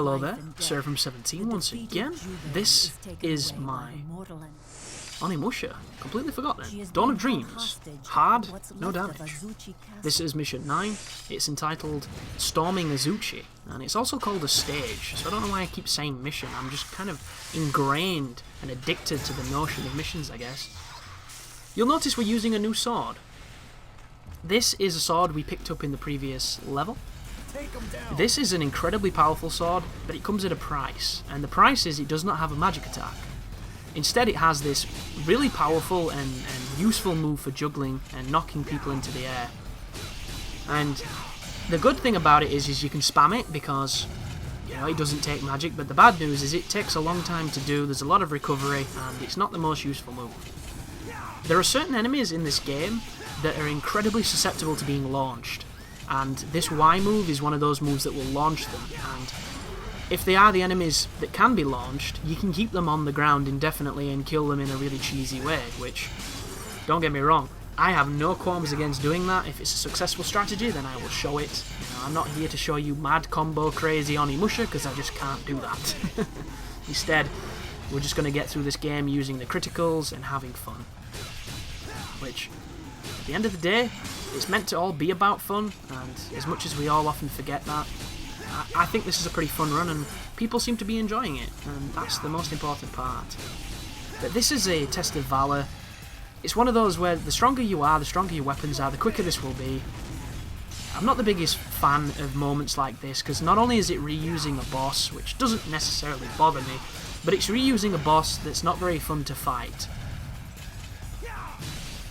Hello there, Servum 17 once again. This is my Onimusha. Completely forgotten. Dawn of Dreams. Hard, no damage. This is mission 9. It's entitled Storming Azuchi, and it's also called a stage, so I don't know why I keep saying mission. I'm just kind of ingrained and addicted to the notion of missions, I guess. You'll notice we're using a new sword. This is a sword we picked up in the previous level. This is an incredibly powerful sword, but it comes at a price, and the price is it does not have a magic attack. Instead it has this really powerful and useful move for juggling and knocking people into the air. And the good thing about it is you can spam it because, you know, it doesn't take magic, but the bad news is it takes a long time to do, there's a lot of recovery, and it's not the most useful move. There are certain enemies in this game that are incredibly susceptible to being launched. And this Y move is one of those moves that will launch them, and if they are the enemies that can be launched, you can keep them on the ground indefinitely and kill them in a really cheesy way, which, don't get me wrong, I have no qualms against doing that. If it's a successful strategy, then I will show it. You know, I'm not here to show you mad combo crazy Onimusha, because I just can't do that. Instead, we're just going to get through this game using the criticals and having fun. Which, at the end of the day, it's meant to all be about fun, and as much as we all often forget that, I think this is a pretty fun run, and people seem to be enjoying it, and that's the most important part. But this is a test of valor. It's one of those where the stronger you are, the stronger your weapons are, the quicker this will be. I'm not the biggest fan of moments like this, because not only is it reusing a boss, which doesn't necessarily bother me, but it's reusing a boss that's not very fun to fight,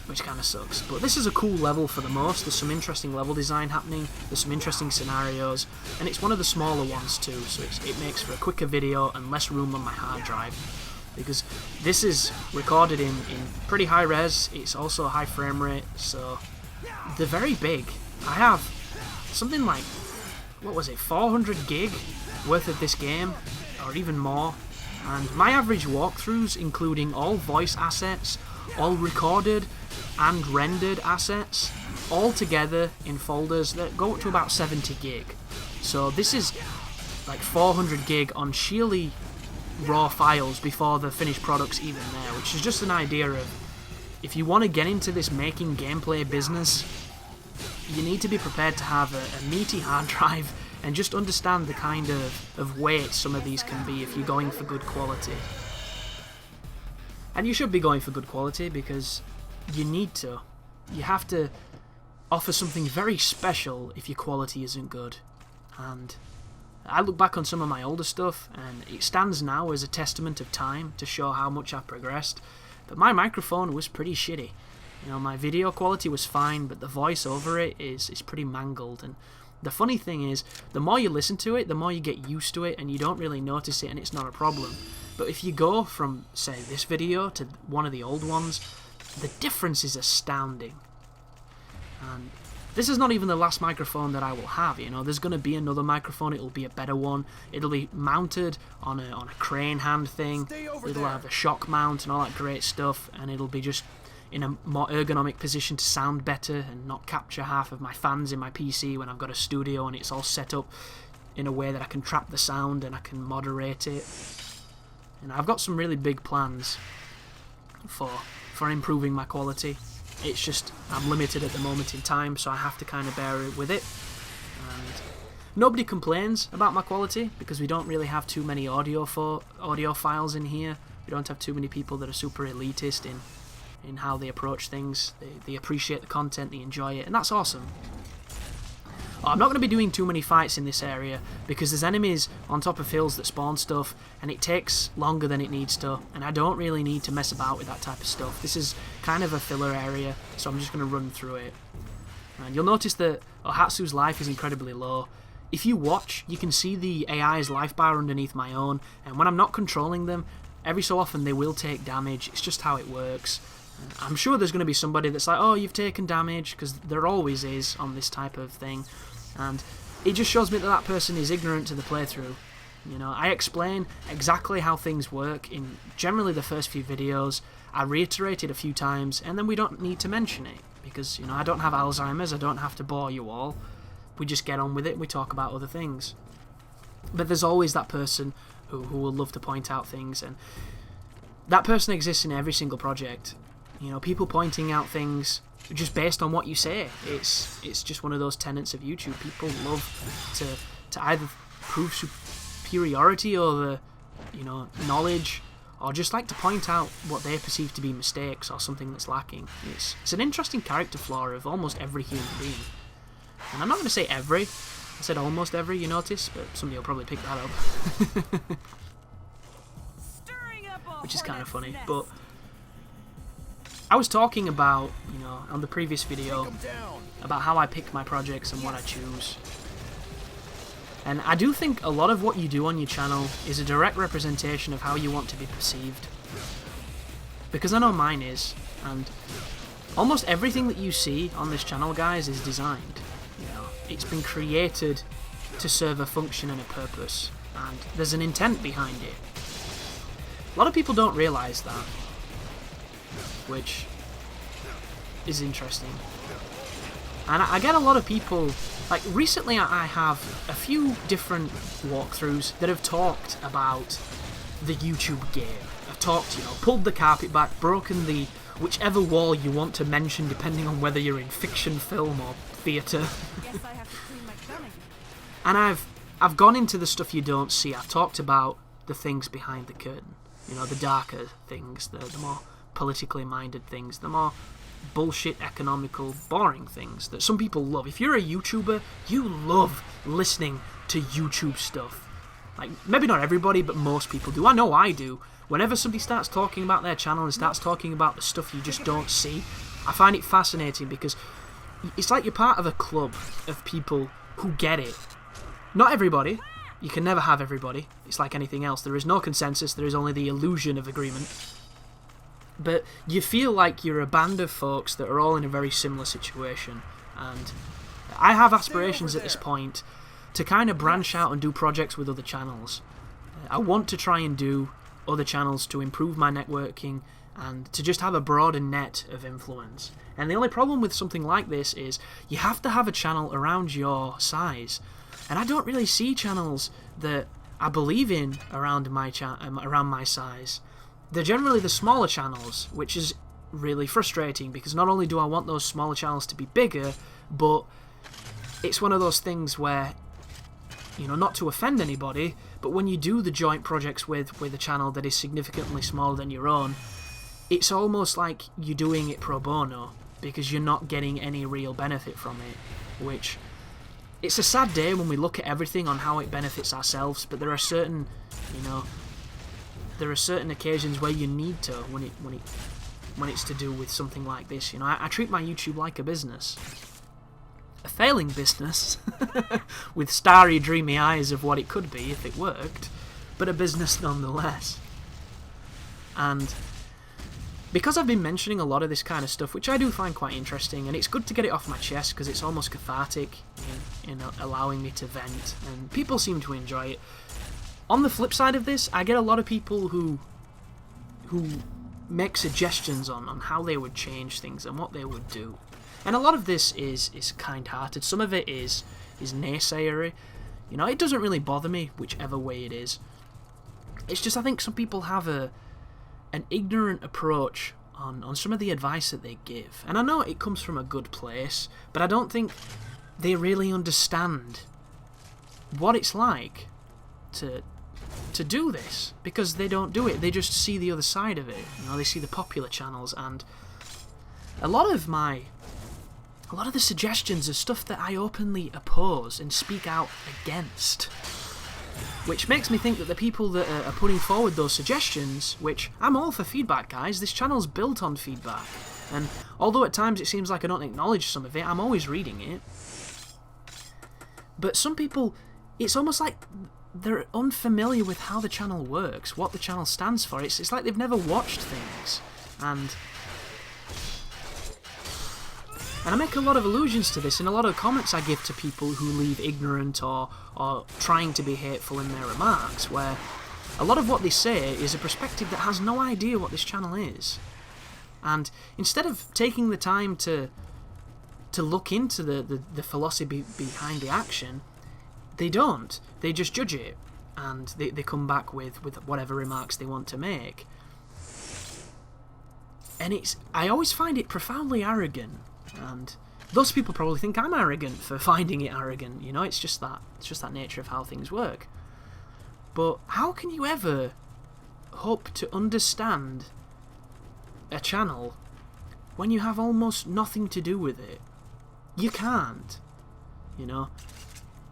which kind of sucks. But this is a cool level for the most. There's some interesting level design happening, there's some interesting scenarios, and it's one of the smaller ones too, so it makes for a quicker video and less room on my hard drive, because this is recorded in pretty high res. It's also a high frame rate, so they're very big. I have something like, what was it, 400 gig worth of this game, or even more, and my average walkthroughs, including all voice assets, all recorded and rendered assets, all together in folders that go up to about 70 gig. So this is like 400 gig on sheerly raw files before the finished product's even there, which is just an idea of, if you want to get into this making gameplay business, you need to be prepared to have a meaty hard drive and just understand the kind of weight some of these can be if you're going for good quality. And you should be going for good quality, because you need to. You have to offer something very special if your quality isn't good. And I look back on some of my older stuff, and it stands now as a testament of time to show how much I've progressed. But my microphone was pretty shitty. You know, my video quality was fine, but the voice over it is pretty mangled. And the funny thing is, the more you listen to it, the more you get used to it, and you don't really notice it, and it's not a problem. But if you go from, say, this video to one of the old ones, the difference is astounding. And this is not even the last microphone that I will have, you know. There's going to be another microphone, it'll be a better one. It'll be mounted on a crane hand thing. It'll have a shock mount and all that great stuff, and it'll be just in a more ergonomic position to sound better and not capture half of my fans in my PC when I've got a studio and it's all set up in a way that I can trap the sound and I can moderate it. And I've got some really big plans for improving my quality. It's just, I'm limited at the moment in time, so I have to kind of bear with it. And nobody complains about my quality, because we don't really have too many audio files in here. We don't have too many people that are super elitist in how they approach things. They appreciate the content, they enjoy it, and that's awesome. I'm not going to be doing too many fights in this area, because there's enemies on top of hills that spawn stuff, and it takes longer than it needs to, and I don't really need to mess about with that type of stuff. This is kind of a filler area, so I'm just going to run through it. And you'll notice that Ohatsu's life is incredibly low. If you watch, you can see the AI's life bar underneath my own, and when I'm not controlling them, every so often they will take damage. It's just how it works. I'm sure there's going to be somebody that's like, oh, you've taken damage, because there always is on this type of thing. And it just shows me that person is ignorant to the playthrough. You know, I explain exactly how things work in generally the first few videos. I reiterate it a few times, and then we don't need to mention it, because, you know, I don't have Alzheimer's, I don't have to bore you all. We just get on with it and we talk about other things. But there's always that person who will love to point out things, and that person exists in every single project. You know, people pointing out things just based on what you say. It's just one of those tenets of YouTube. People love to either prove superiority over, you know, knowledge, or just like to point out what they perceive to be mistakes or something that's lacking. It's an interesting character flaw of almost every human being. And I'm not going to say every, I said almost every, you notice, but somebody will probably pick that up. Which is kind of funny, but I was talking about, you know, on the previous video, about how I pick my projects and what I choose. And I do think a lot of what you do on your channel is a direct representation of how you want to be perceived. Because I know mine is, and almost everything that you see on this channel, guys, is designed. You know, it's been created to serve a function and a purpose, and there's an intent behind it. A lot of people don't realise that, which is interesting. And I get a lot of people, like recently I have a few different walkthroughs that have talked about the YouTube game. I've talked, you know, pulled the carpet back, broken the whichever wall you want to mention depending on whether you're in fiction, film or theatre. And I've gone into the stuff you don't see. I've talked about the things behind the curtain. You know, the darker things, the more politically minded things, the more bullshit, economical, boring things that some people love. If you're a YouTuber, you love listening to YouTube stuff. Like, maybe not everybody, but most people do. I know I do. Whenever somebody starts talking about their channel and starts talking about the stuff you just don't see, I find it fascinating because it's like you're part of a club of people who get it. Not everybody. You can never have everybody. It's like anything else. There is no consensus. There is only the illusion of agreement. But you feel like you're a band of folks that are all in a very similar situation. And I have aspirations at this point to kind of branch out and do projects with other channels. I want to try and do other channels to improve my networking and to just have a broader net of influence. And the only problem with something like this is you have to have a channel around your size. And I don't really see channels that I believe in around my size. They're generally the smaller channels, which is really frustrating because not only do I want those smaller channels to be bigger, but it's one of those things where, you know, not to offend anybody, but when you do the joint projects with a channel that is significantly smaller than your own, it's almost like you're doing it pro bono because you're not getting any real benefit from it, which it's a sad day when we look at everything on how it benefits ourselves, but there are certain, you know, there are certain occasions where you need to when it's to do with something like this. You know, I treat my YouTube like a business. A failing business with starry, dreamy eyes of what it could be if it worked, but a business nonetheless. And because I've been mentioning a lot of this kind of stuff, which I do find quite interesting, and it's good to get it off my chest because it's almost cathartic in allowing me to vent, and people seem to enjoy it. On the flip side of this, I get a lot of people who make suggestions on how they would change things and what they would do. And a lot of this is kind-hearted. Some of it is naysayery. You know, it doesn't really bother me whichever way it is. It's just I think some people have an ignorant approach on some of the advice that they give. And I know it comes from a good place, but I don't think they really understand what it's like to do this, because they don't do it. They just see the other side of it. You know, they see the popular channels, and a lot of the suggestions are stuff that I openly oppose and speak out against. Which makes me think that the people that are putting forward those suggestions, which I'm all for feedback, guys, this channel's built on feedback. And although at times it seems like I don't acknowledge some of it, I'm always reading it. But some people, it's almost like they're unfamiliar with how the channel works, what the channel stands for. It's like they've never watched things. And I make a lot of allusions to this in a lot of comments I give to people who leave ignorant or trying to be hateful in their remarks, where a lot of what they say is a perspective that has no idea what this channel is. And instead of taking the time to look into the philosophy behind the action, They don't. They just judge it, and they come back with whatever remarks they want to make. And I always find it profoundly arrogant, and those people probably think I'm arrogant for finding it arrogant. You know, it's just that nature of how things work. But how can you ever hope to understand a channel when you have almost nothing to do with it? You can't. You know,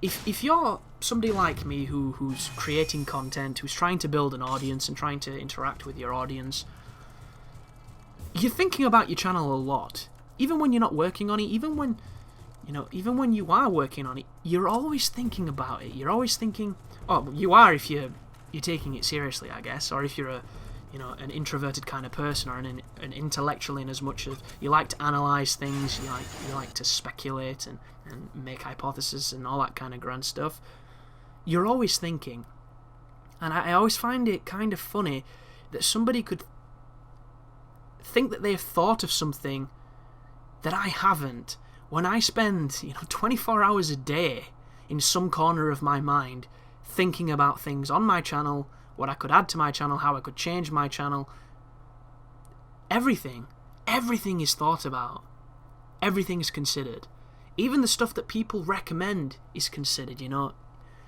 if you're somebody like me who's creating content, who's trying to build an audience and trying to interact with your audience, you're thinking about your channel a lot. Even when you're not working on it, even when you are working on it, you're always thinking about it. You're always thinking, oh, you are if you're taking it seriously, I guess, or if you're an introverted kind of person, or an intellectual in as much as you like to analyze things, you like to speculate and make hypotheses and all that kind of grand stuff. You're always thinking, and I always find it kind of funny that somebody could think that they've thought of something that I haven't, when I spend 24 hours a day in some corner of my mind thinking about things on my channel, what I could add to my channel, how I could change my channel. Everything is thought about. Everything is considered. Even the stuff that people recommend is considered,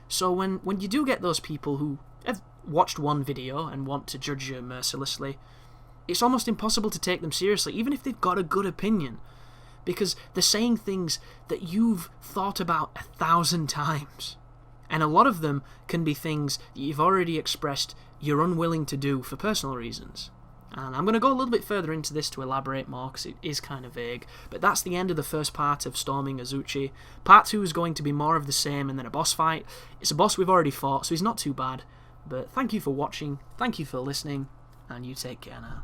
So when you do get those people who have watched one video and want to judge you mercilessly, it's almost impossible to take them seriously, even if they've got a good opinion, because they're saying things that you've thought about 1,000 times. And a lot of them can be things that you've already expressed you're unwilling to do for personal reasons. And I'm going to go a little bit further into this to elaborate more, because it is kind of vague. But that's the end of the first part of Storming Azuchi. Part 2 is going to be more of the same, and then a boss fight. It's a boss we've already fought, so he's not too bad. But thank you for watching, thank you for listening, and you take care now.